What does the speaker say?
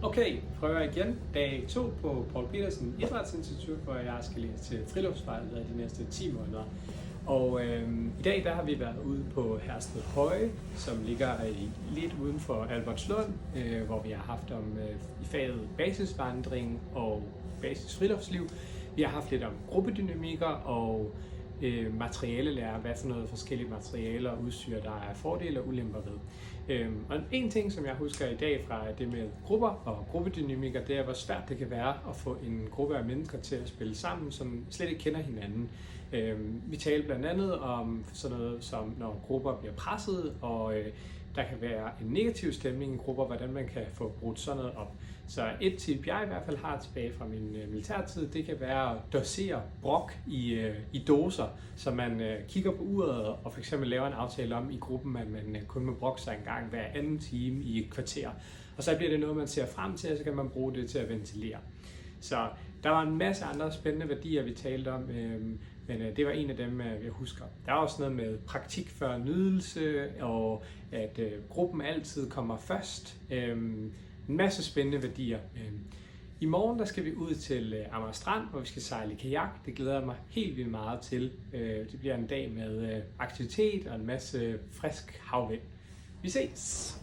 Okay, prøver igen. Dag 2 på Poul Petersen Idrætsinstitut, hvor jeg skal læse til friluftsvejleder de næste 10 måneder. Og i dag der har vi været ude på Hersted Høje, som ligger lidt uden for Albertslund, hvor vi har haft i faget basisvandring og basisfriluftsliv. Vi har haft lidt om gruppedynamikker og materialelære, hvad for noget forskellige materialer og udstyr, der er fordele og ulemper ved. Og en ting, som jeg husker i dag fra det med grupper og gruppedynamikker, det er, hvor svært det kan være at få en gruppe af mennesker til at spille sammen, som slet ikke kender hinanden. Vi taler blandt andet om sådan noget som, når grupper bliver presset, og der kan være en negativ stemning i grupper, hvordan man kan få brudt sådan noget op. Så et tip, jeg i hvert fald har tilbage fra min militærtid, det kan være at dosere brok i doser, så man kigger på uret og for eksempel laver en aftale om i gruppen, at man kun må brokke sig en gang hver anden time i et kvarter. Og så bliver det noget, man ser frem til, og så kan man bruge det til at ventilere. Så der var en masse andre spændende værdier, vi talte om, men det var en af dem, jeg husker. Der er også noget med praktik før nydelse, og at gruppen altid kommer først. En masse spændende værdier. I morgen der skal vi ud til Amager Strand, hvor vi skal sejle i kajak. Det glæder jeg mig helt vildt meget til. Det bliver en dag med aktivitet og en masse frisk havvind. Vi ses!